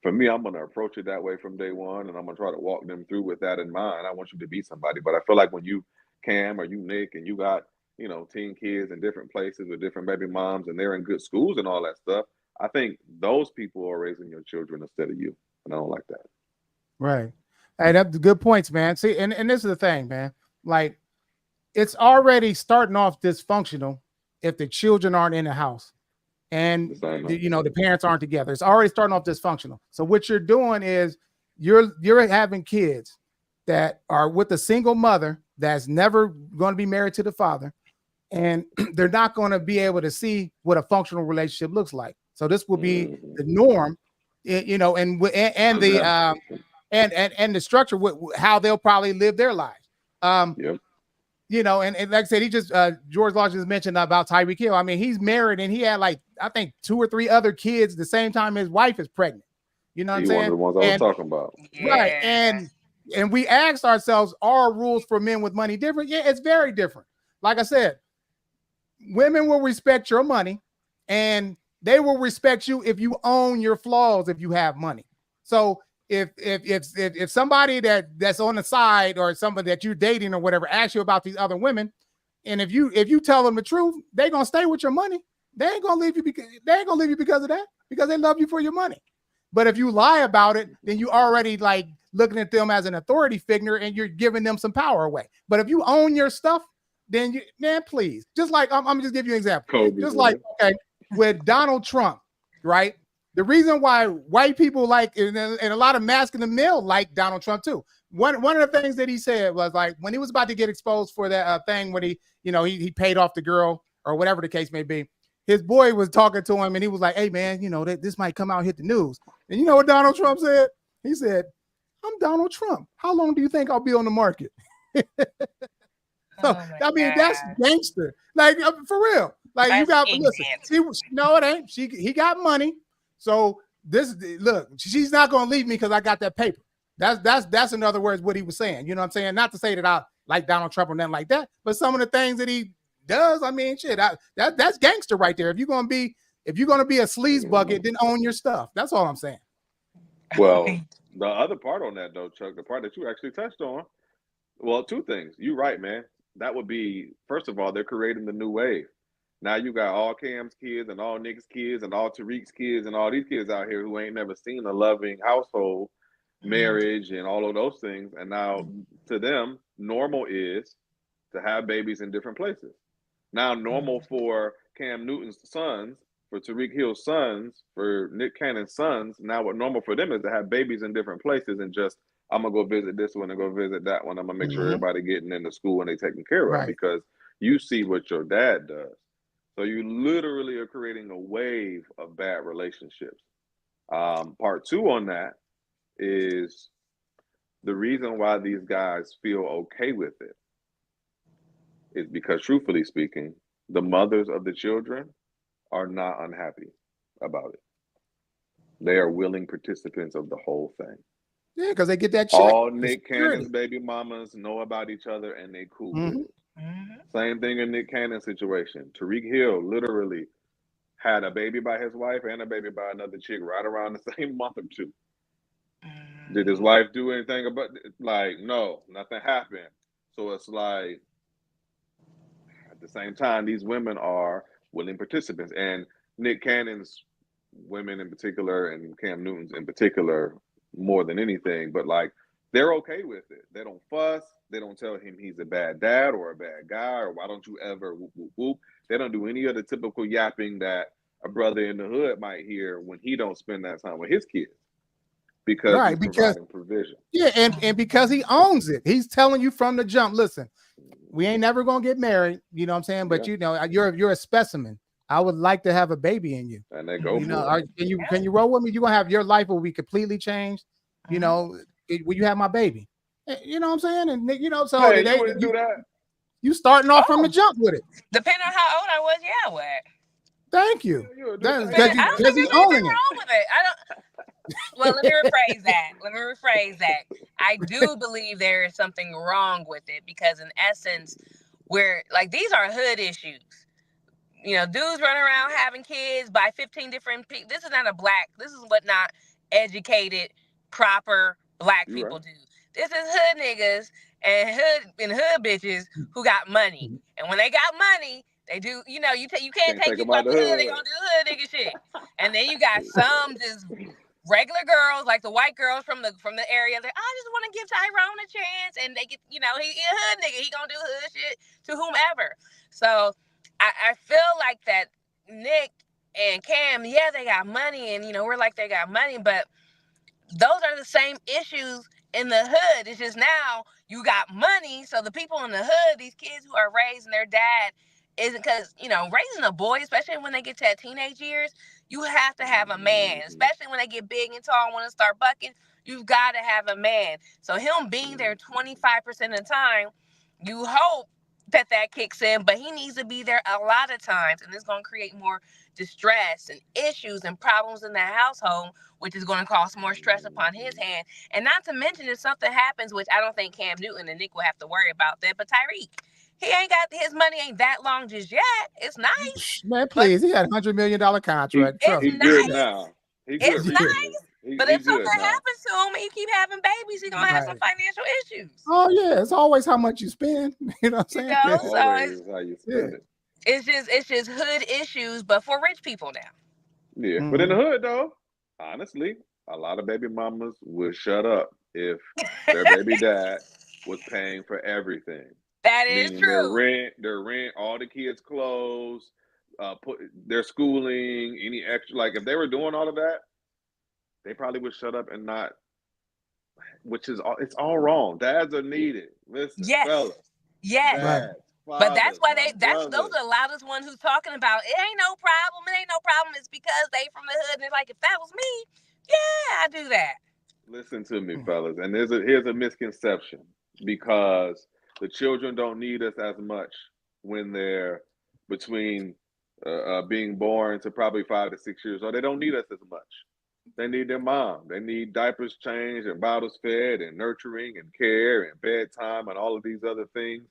for me, I'm going to approach it that way from day one, and I'm going to try to walk them through with that in mind. I want you to be somebody. But I feel like when you, Cam, or you, Nick, and you got, 10 kids in different places with different baby moms, and they're in good schools and all that stuff, I think those people are raising your children instead of you. And I don't like that. Right. Hey, that's good points, man. See, and this is the thing, man. Like, it's already starting off dysfunctional if the children aren't in the house and the parents aren't together. It's already starting off dysfunctional. So what you're doing is you're having kids that are with a single mother that's never going to be married to the father, and they're not going to be able to see what a functional relationship looks like. So this will be the norm, and the structure with how they'll probably live their lives. And like I said, he just George Law just mentioned about Tyreek Hill. I mean, he's married and he had I think 2 or 3 other kids the same time his wife is pregnant. You know what I'm saying? One of the ones I was talking about. Right. And we asked ourselves, are rules for men with money different? Yeah, it's very different. Like I said, women will respect your money, and they will respect you if you own your flaws, if you have money. So if somebody that's on the side, or somebody that you're dating or whatever, asks you about these other women, and if you tell them the truth, they're gonna stay with your money. They ain't gonna leave you because of that, because they love you for your money. But if you lie about it, then you already looking at them as an authority figure, and you're giving them some power away. But if you own your stuff, then please, just like I'm gonna just give you an example. With Donald Trump, right? The reason why white people and a lot of masculine male like Donald Trump too. One of the things that he said was when he was about to get exposed for that thing when he paid off the girl or whatever the case may be. His boy was talking to him and he was like, "Hey man, this might come out and hit the news." And you know what Donald Trump said? He said, "I'm Donald Trump. How long do you think I'll be on the market?" That's gangster. For real. You got no, it ain't. He got money. So she's not gonna leave me because I got that paper. That's in other words what he was saying. You know what I'm saying? Not to say that I like Donald Trump or nothing like that, but some of the things that he does, that's gangster right there. If you're gonna be a sleaze bucket, then own your stuff. That's all I'm saying. Well, the other part on that though, Chuck, the part that you actually touched on, well, 2 things. You're right, man. That would be, first of all, they're creating the new wave. Now you got all Cam's kids and all Nick's kids and all Tariq's kids and all these kids out here who ain't never seen a loving household, marriage, and all of those things. And now to them, normal is to have babies in different places. Now normal for Cam Newton's sons, for Tyreek Hill's sons, for Nick Cannon's sons, now what normal for them is to have babies in different places and just, I'm going to go visit this one and go visit that one. I'm going to make sure everybody getting into school and they taken care of, because you see what your dad does. So you literally are creating a wave of bad relationships. Part two on that is the reason why these guys feel okay with it is because, truthfully speaking, the mothers of the children are not unhappy about it. They are willing participants of the whole thing. Yeah, because they get that check. All Nick Cannon's baby mamas know about each other and they cool with it. Same thing in Nick Cannon's situation. Tariq Hill literally had a baby by his wife and a baby by another chick right around the same month or two. Did his wife do anything about it? Like, no, nothing happened. So it's like, at the same time, these women are willing participants. And Nick Cannon's women in particular, and Cam Newton's in particular, more than anything, but like, they're okay with it. They don't fuss. They don't tell him he's a bad dad or a bad guy or why don't you ever whoop, whoop, whoop. They don't do any of the typical yapping that a brother in the hood might hear when he don't spend that time with his kids. Because he's providing provision. Yeah, and because he owns it. He's telling you from the jump, listen, we ain't never gonna get married, you know what I'm saying? But you know, you're a specimen. I would like to have a baby in you. And they go, you know, can you roll with me? You're gonna have your life will be completely changed. You know, will you have my baby? You know what I'm saying? And you know, so hey, you wouldn't do that. You starting off from the jump with it. Depending on how old I was, yeah, I would. Thank you. Because he's owning it. Wrong with it. I don't. Well, let me rephrase that. I do believe there is something wrong with it because, in essence, we're like, these are hood issues. You know, dudes running around having kids by 15 different people. This is what not educated, proper black people do. This is hood niggas and hood bitches who got money. And when they got money, they do, you know, you can't take people out the hood, they gonna do hood nigga shit. And then you got some just regular girls, like the white girls from the area, I just want to give Tyrone a chance, and they get, you know, he a hood nigga, he gonna do hood shit to whomever. So I feel like that Nick and Cam, yeah, they got money, and you know, we're like they got money, but those are the same issues in the hood. It's just now you got money, so the people in the hood, these kids who are raising their dad, isn't, because, you know, raising a boy, especially when they get to that teenage years, you have to have a man, especially when they get big and tall and want to start bucking. You've got to have a man. So him being there 25% of the time, you hope that kicks in, but he needs to be there a lot of times, and it's going to create more distress and issues and problems in the household, which is going to cause more stress upon his hand. And not to mention, if something happens, which I don't think Cam Newton and Nick will have to worry about that, but Tyreek, he ain't got, his money ain't that long just yet. It's nice. Man, please. He had $100 million contract. He's good now. It's nice. But if something happens to him and he keep having babies, he's going to have some financial issues. Oh, yeah. It's always how much you spend. You know what I'm saying? You know, so how you spend it. It's just hood issues, but for rich people now. Yeah. But in the hood, though, honestly, a lot of baby mamas would shut up if their baby dad was paying for everything. That is true. Their rent, all the kids' clothes, put their schooling, any extra. Like, if they were doing all of that, they probably would shut up and not. Which is all. It's all wrong. Dads are needed. Listen, fellas. Yes. Dads, fathers, but that's why those are the loudest ones who's talking about it ain't no problem. It ain't no problem. It's because they from the hood, and they're like, if that was me, yeah, I do that. Listen to me, fellas, and here's a misconception, because the children don't need us as much when they're between being born to probably 5 to 6 years old. They don't need us as much. They need their mom. They need diapers changed and bottles fed and nurturing and care and bedtime and all of these other things.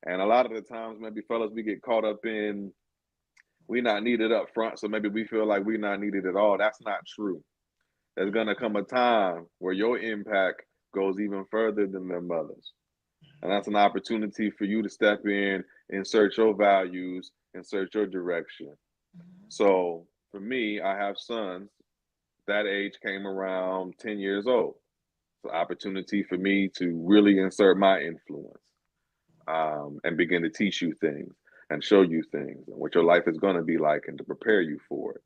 And a lot of the times, maybe fellas, we get caught up in we not needed up front, so maybe we feel like we're not needed at all. That's not true. There's going to come a time where your impact goes even further than their mother's. And that's an opportunity for you to step in, insert your values, insert your direction. So for me, I have sons. That age came around 10 years old. It's an opportunity for me to really insert my influence and begin to teach you things and show you things and what your life is going to be like and to prepare you for it.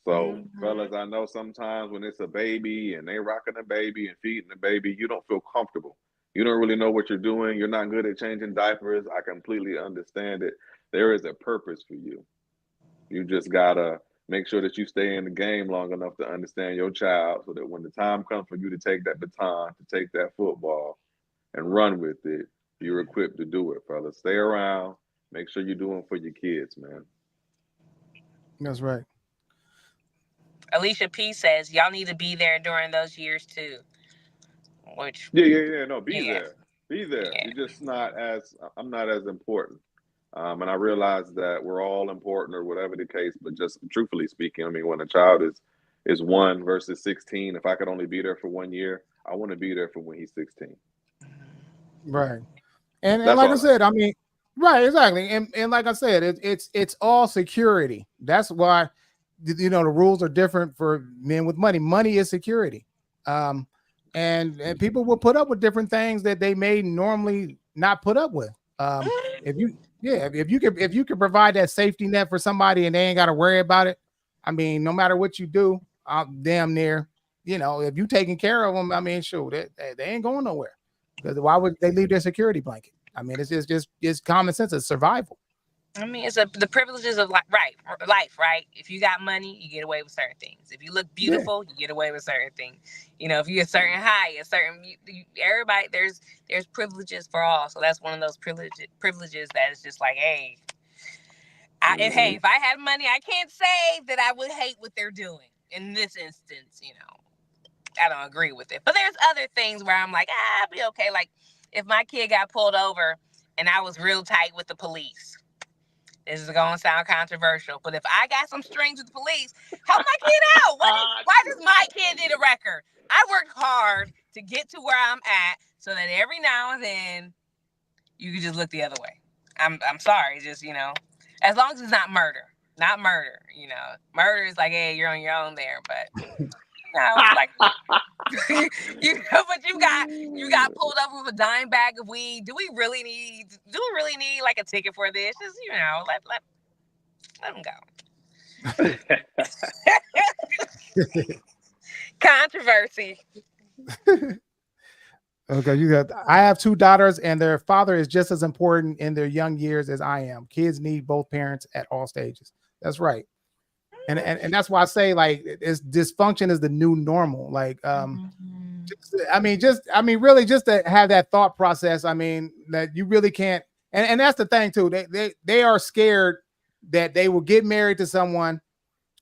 So, fellas, I know sometimes when it's a baby and they rocking a baby and feeding the baby, you don't feel comfortable. You don't really know what you're doing. You're not good at changing diapers. I completely understand it. There is a purpose for you. You just gotta make sure that you stay in the game long enough to understand your child, so that when the time comes for you to take that baton, to take that football, and run with it, you're equipped to do it, fellas. Stay around. Make sure you're doing for your kids, man. That's right. Alicia P says y'all need to be there during those years too. Which Yeah. No, be yeah. there. Be there. Yeah. You're just not as I'm not as important. And I realize that we're all important or whatever the case, but just truthfully speaking, I mean, when a child is 1 versus 16, if I could only be there for 1 year, I want to be there for when he's 16. Right. And That's like all I said, I mean, right, exactly. And like I said, it's all security. That's why the rules are different for men with money. Money is security. And people will put up with different things that they may normally not put up with. If you can provide that safety net for somebody and they ain't got to worry about it. I mean, no matter what you do, damn near, if you taking care of them, I mean, sure, they ain't going nowhere. Because why would they leave their security blanket? I mean, it's common sense. It's survival. I mean, it's the privileges of life, right? If you got money, you get away with certain things. If you look beautiful, you get away with certain things. If you're a certain height, everybody, there's privileges for all. So that's one of those privileges that is just like, hey, if I had money, I can't say that I would hate what they're doing in this instance. I don't agree with it. But there's other things where I'm like, I'll be okay. Like if my kid got pulled over and I was real tight with the police. This is going to sound controversial, but if I got some strings with the police, help my kid out. Why does my kid need a record? I worked hard to get to where I'm at so that every now and then you can just look the other way. I'm sorry. Just, as long as it's not murder. Not murder. Murder is like, hey, you're on your own there. But, like, but you got pulled over with a dime bag of weed. Do we really need like a ticket for this? Just let them go. Controversy. Okay, I have 2 daughters, and their father is just as important in their young years as I am. Kids need both parents at all stages. That's right. And that's why I say, like, dysfunction is the new normal. Like, really just to have that thought process. I mean, that you really can't. And that's the thing too. They are scared that they will get married to someone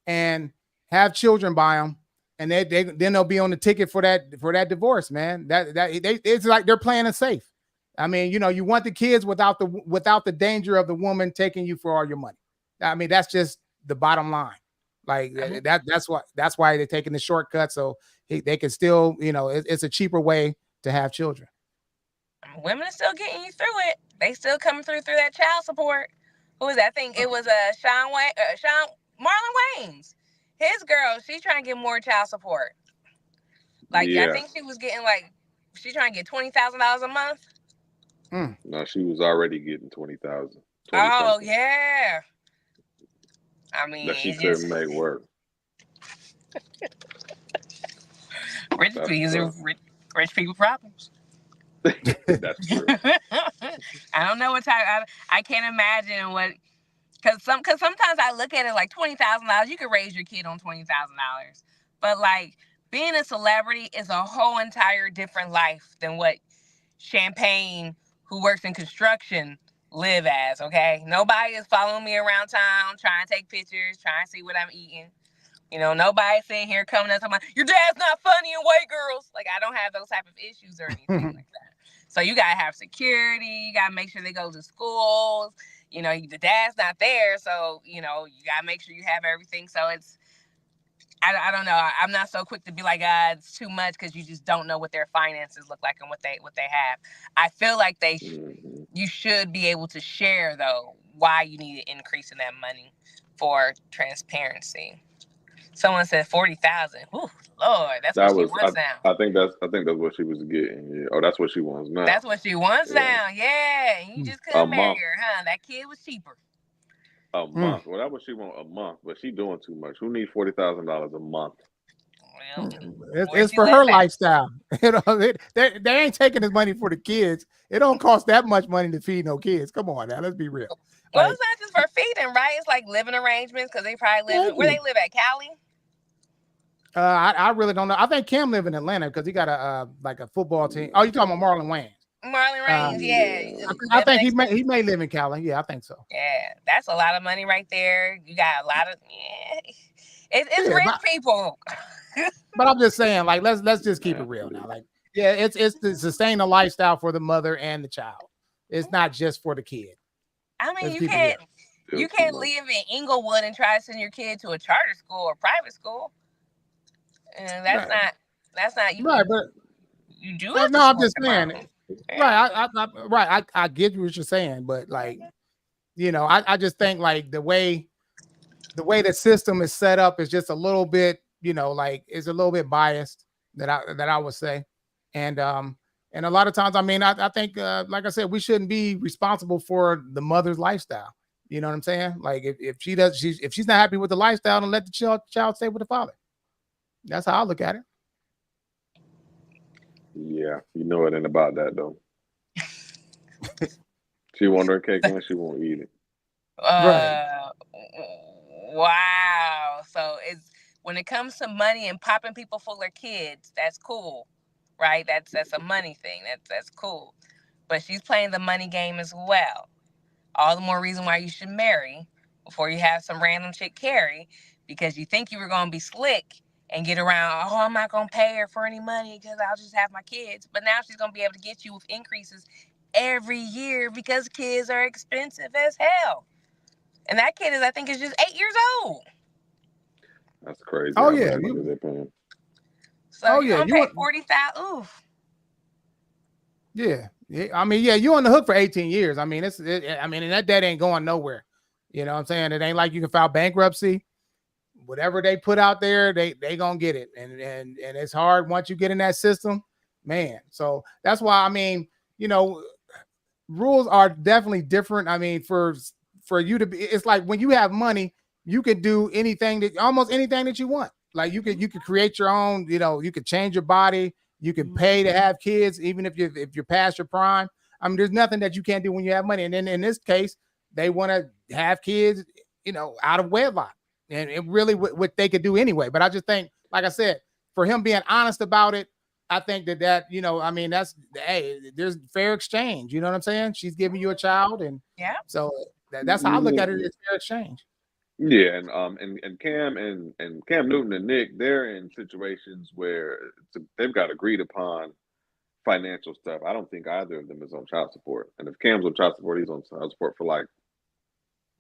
and have children by them, and then they'll be on the ticket for that divorce, man. It's like they're playing it safe. I mean, you want the kids without the danger of the woman taking you for all your money. I mean, that's just the bottom line. Like that's why they're taking the shortcut, so they can still, it's a cheaper way to have children. Women are still getting you through it. They still coming through that child support. Who was that? I think it was Marlon Wayans. His girl, she's trying to get more child support. Like I think she was getting she's trying to get $20,000 a month. No, she was already getting 20,000. Oh yeah. I mean, that she couldn't make work. Rich people problems. That's true. I don't know what type. I can't imagine what. Because sometimes I look at it like $20,000. You could raise your kid on $20,000, but like being a celebrity is a whole entire different life than what Champagne, who works in construction, live as. Okay, nobody is following me around town trying to take pictures, trying to see what I'm eating. Nobody's sitting here coming up talking about your dad's not funny in White Girls. Like I don't have those type of issues or anything like that. So you gotta have security. You gotta make sure they go to schools. The dad's not there, so you gotta make sure you have everything. So it's, I don't know. I'm not so quick to be like, it's too much, because you just don't know what their finances look like and what they have. I feel like you should be able to share though why you need an increase in that money for transparency. Someone said 40,000. Ooh, Lord, that's what she wants now. I think that's what she was getting. Yeah. Oh, that's what she wants now. That's what she wants now. Yeah, you just couldn't marry her, huh? That kid was cheaper. A month. Well, that's what she wants, a month. But she doing too much. Who needs $40,000 a month? Well, it's for her lifestyle. You know, they ain't taking his money for the kids. It don't cost that much money to feed no kids. Come on now, let's be real. Well, it's not just for feeding, right? It's like living arrangements because they probably live where they live at, Cali. I really don't know. I think Cam live in Atlanta because he got a like a football team. Oh, you talking about Marlon Wayans? Marlon Wayans, yeah. I think he may live in Cali. Yeah, I think so. Yeah, that's a lot of money right there. You got a lot of it's rich people. But I'm just saying, like, let's just keep it real now. Like, yeah, it's to sustain a lifestyle for the mother and the child. It's not just for the kid. I mean, you can't live in Inglewood and try to send your kid to a charter school or private school. And that's not you. Right, but you do. No, I'm just saying. Right, I get what you're saying, but like, you know, I just think like the way the system is set up is just a little bit, you know, like it's a little bit biased that I would say, and a lot of times, I mean, I think like I said, we shouldn't be responsible for the mother's lifestyle. You know what I'm saying? Like if she's not happy with the lifestyle, then let the child stay with the father. That's how I look at it. Yeah, you know it ain't about that though. She want her cake and she won't eat it. Right. Wow. So it's when it comes to money and popping people full of kids, that's cool, right? That's a money thing. That's cool. But she's playing the money game as well. All the more reason why you should marry before you have some random chick carry, because you think you were gonna be slick and get around, I'm not going to pay her for any money because I'll just have my kids. But now she's going to be able to get you with increases every year because kids are expensive as hell. And that kid I think is just 8 years old. That's crazy. Oh, yeah. So you're going to pay $40,000. Oof. Yeah. I mean, yeah, you're on the hook for 18 years. I mean, and that debt ain't going nowhere. You know what I'm saying? It ain't like you can file bankruptcy. Whatever they put out there, they gonna get it, and it's hard once you get in that system, man. So that's why, I mean, you know, rules are definitely different. I mean, for you to be, it's like when you have money, you could do almost anything that you want. Like you could create your own. You know, you could change your body. You can pay to have kids, even if you're past your prime. I mean, there's nothing that you can't do when you have money. And then in this case, they want to have kids, you know, out of wedlock. And it really what they could do anyway. But I just think, like I said, for him being honest about it, I think that, you know, I mean, there's fair exchange. You know what I'm saying? She's giving you a child. And so that's how I look at it. It's fair exchange. Yeah. And Cam and Cam Newton and Nick, they're in situations where they've got agreed upon financial stuff. I don't think either of them is on child support. And if Cam's on child support, he's on child support for like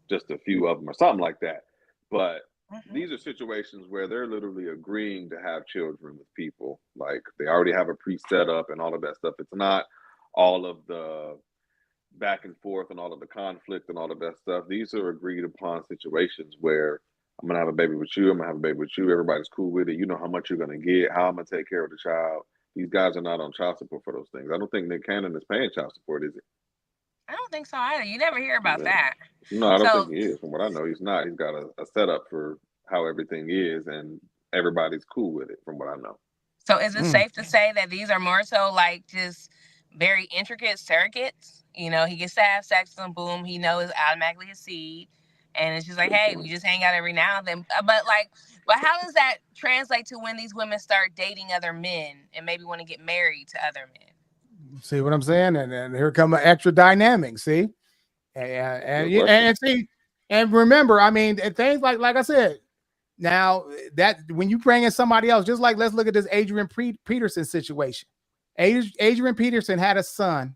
just a few of them or something like that. But these are situations where they're literally agreeing to have children with people. Like they already have a pre-set up and all of that stuff. It's not all of the back and forth and all of the conflict and all of that stuff. These are agreed upon situations where I'm going to have a baby with you. I'm going to have a baby with you. Everybody's cool with it. You know how much you're going to get, how I'm going to take care of the child. These guys are not on child support for those things. I don't think Nick Cannon is paying child support, is he? I don't think so either. You never hear about that. No, I don't think he is. From what I know, he's not. He's got a setup for how everything is, and everybody's cool with it, from what I know. So is it safe to say that these are more so like just very intricate surrogates? You know, he gets to have sex with them, boom, he knows automatically his seed. And it's just like, hey, we just hang out every now and then. But how does that translate to when these women start dating other men and maybe want to get married to other men? See what I'm saying? And here come an extra dynamic. See, and see, and remember, I mean, things like I said. Now that when you bring in somebody else, just like let's look at this Adrian Peterson situation. Adrian Peterson had a son,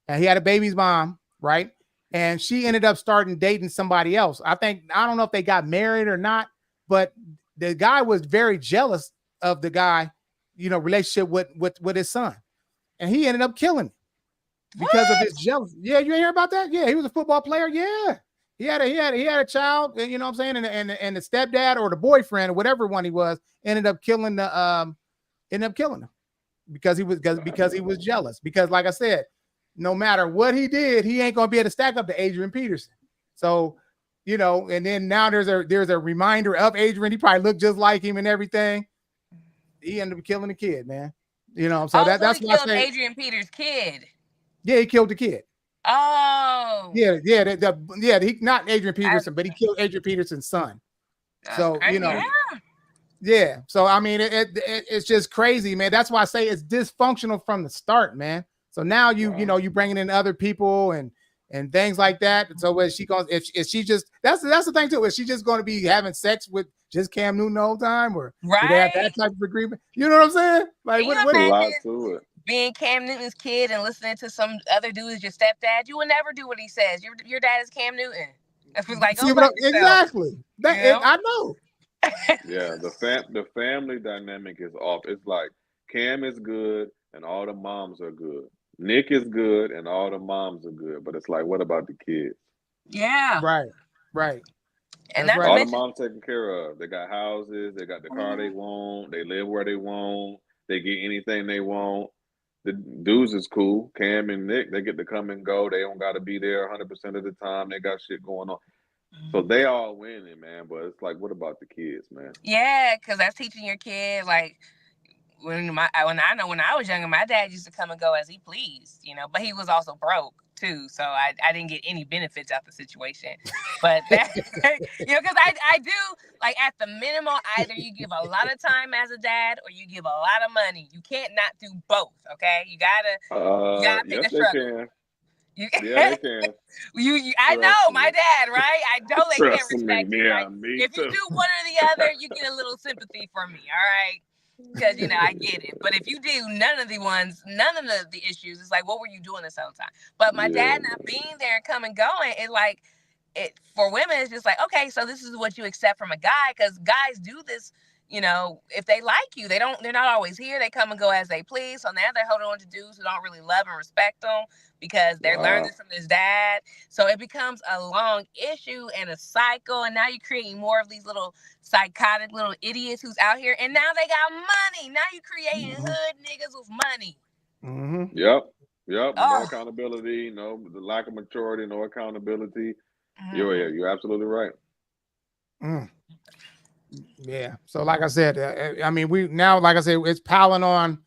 and he had a baby's mom, right? And she ended up starting dating somebody else. I don't know if they got married or not, but the guy was very jealous of the guy, you know, relationship with his son. And he ended up killing him because of his jealousy. Yeah, you hear about that? Yeah, he was a football player. Yeah, he had a child. You know what I'm saying? And the stepdad or the boyfriend or whatever one he was ended up killing him because he was jealous. Because like I said, no matter what he did, he ain't gonna be able to stack up to Adrian Peterson. So, you know, and then now there's a reminder of Adrian. He probably looked just like him and everything. he ended up killing the kid, man. You know, so so that's he why I killed say, Adrian Peters' kid. yeah, he killed the kid. Oh, Yeah, he not Adrian Peterson, but he killed Adrian Peterson's son. So you know, yeah. So I mean, it's just crazy, man. That's why I say it's dysfunctional from the start, man. So now you know, you bringing in other people and things like that. So is she going? If she just that's the thing too. Is she just going to be having sex with just Cam Newton the whole time, or do they have that type of agreement? You know what I'm saying? Like what a lot to it. Being Cam Newton's kid and listening to some other dude as your stepdad, you would never do what he says. Your dad is Cam Newton. It was like, exactly. I know. Yeah, the family dynamic is off. It's like Cam is good and all the moms are good. Nick is good and all the moms are good. But it's like, what about the kids? Yeah. Right. And that's all the moms taken care of. They got houses, they got the car they want, they live where they want, they get anything they want. The dudes is cool. Cam and Nick, they get to come and go. They don't got to be there 100% of the time. They got shit going on. So they all winning, man. But it's like, what about the kids, man? Yeah, because that's teaching your kid. Like when I was younger, my dad used to come and go as he pleased, you know. But he was also broke too, so I didn't get any benefits out the situation. But that, you know, because I do like at the minimum, either you give a lot of time as a dad or you give a lot of money. You can't not do both. Okay, you gotta pick a struggle. Yeah, they can. I know my dad, right? I totally can't respect you. Yeah, right? me If too. you do one or the other, you get a little sympathy from me, all right? Because you know I get it. But if you do none of the issues, it's like, what were you doing this whole time? But my dad not being there and coming going, it for women, it's just like, okay, so this is what you accept from a guy, because guys do this. You know, if they like you, they're not always here. They come and go as they please. So now they're holding on to dudes who don't really love and respect them because they're learning from his dad. So it becomes a long issue and a cycle. And now you're creating more of these little psychotic little idiots who's out here. And now they got money. Now you're creating hood niggas with money. Mm-hmm. Yep. No accountability, no the lack of maturity, no accountability. You're absolutely right. Yeah. So like I said, I mean, it's piling on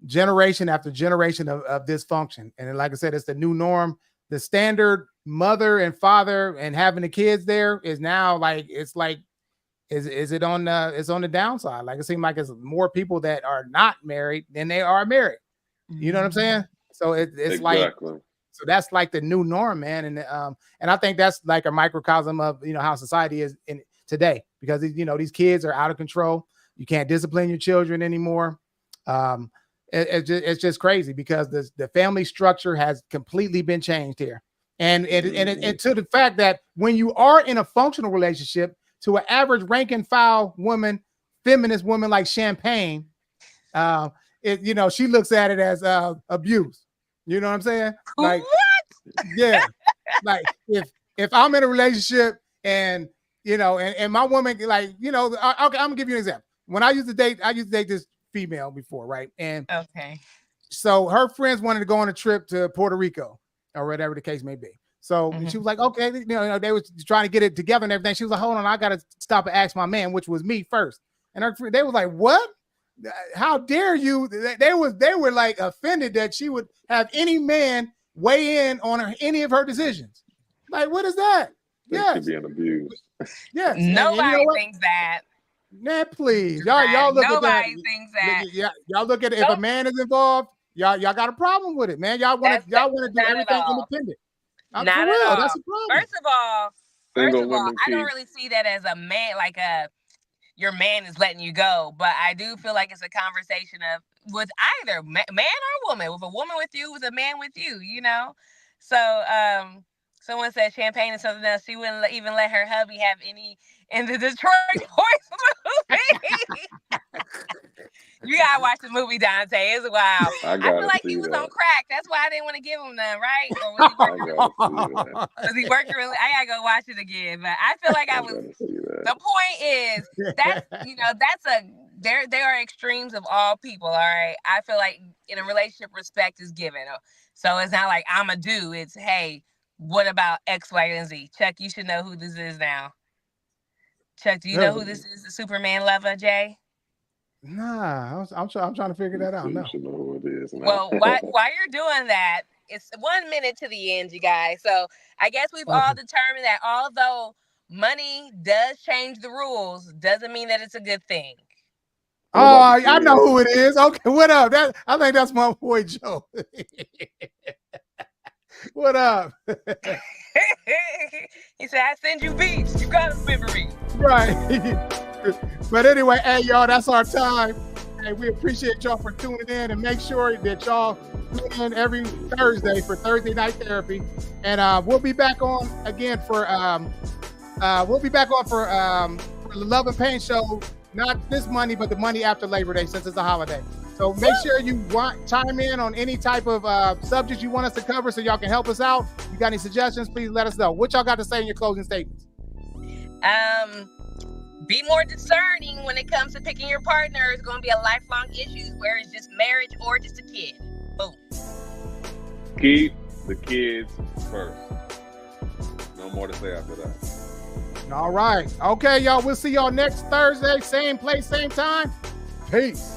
generation after generation of dysfunction. And like I said, it's the new norm. The standard mother and father and having the kids there is now like, it's on the downside. Like it seems like it's more people that are not married than they are married. You know what I'm saying? So it's exactly. like, so that's like the new norm, man. And I think that's like a microcosm of, you know, how society is in today, because, you know, these kids are out of control. You can't discipline your children anymore. It's just crazy because the family structure has completely been changed here. And to the fact that when you are in a functional relationship to an average rank and file woman, feminist woman like Champagne, you know, she looks at it as abuse. You know what I'm saying? Like, what? Yeah. Like if I'm in a relationship and, you know, and my woman, like, you know, okay, I'm gonna give you an example. When I used to date this female before, right? And so her friends wanted to go on a trip to Puerto Rico or whatever the case may be. So she was like, okay, you know, they was trying to get it together and everything. She was like, hold on, I gotta stop and ask my man, which was me first. And they was like, what? How dare you? They were like offended that she would have any man weigh in on any of her decisions. Like, what is that? She's being abused. Yes. Nobody thinks that. Man, please. Y'all look at that. Nobody thinks that. Y'all look at it. If a man is involved, y'all got a problem with it, man. Y'all want to do everything independent. Not for real. That's a problem. First of all, I don't really see that as a man, like your man is letting you go, but I do feel like it's a conversation of with either man or woman, with a woman with you, with a man with you, you know. So someone said Champagne is something else. She wouldn't even let her hubby have any in the Detroit Boys movie. You gotta watch the movie, Dante. It's wild. I feel like he was on crack. That's why I didn't want to give him none, right? Or was he working really? I gotta go watch it again. But I feel like I was. The point is there are extremes of all people. All right. I feel like in a relationship, respect is given. So it's not like I'm a do. It's hey, what about X, Y, and Z? Chuck, you should know who this is now. Chuck, do you know who this is? The Superman lover, Jay? Nah, I'm trying to figure that out. You No. should know who it is. Well, while you're doing that, it's 1 minute to the end, you guys. So I guess we've all determined that although money does change the rules, doesn't mean that it's a good thing. Oh, I know who it is. Okay, what up? I think that's my boy Joe. What up? He said, I send you beats. You gotta remember me. Right. But anyway, hey, y'all, that's our time. Hey, we appreciate y'all for tuning in, and make sure that y'all tune in every Thursday for Thursday Night Therapy. And we'll be back on again for the Love and Pain show, not this Monday, but the Monday after Labor Day, since it's a holiday. So make sure you chime in on any type of subject you want us to cover so y'all can help us out. If you got any suggestions, please let us know. What y'all got to say in your closing statements? Be more discerning when it comes to picking your partner. It's going to be a lifelong issue, where it's just marriage or just a kid. Boom. Keep the kids first. No more to say after that. All right. Okay, y'all. We'll see y'all next Thursday. Same place, same time. Peace.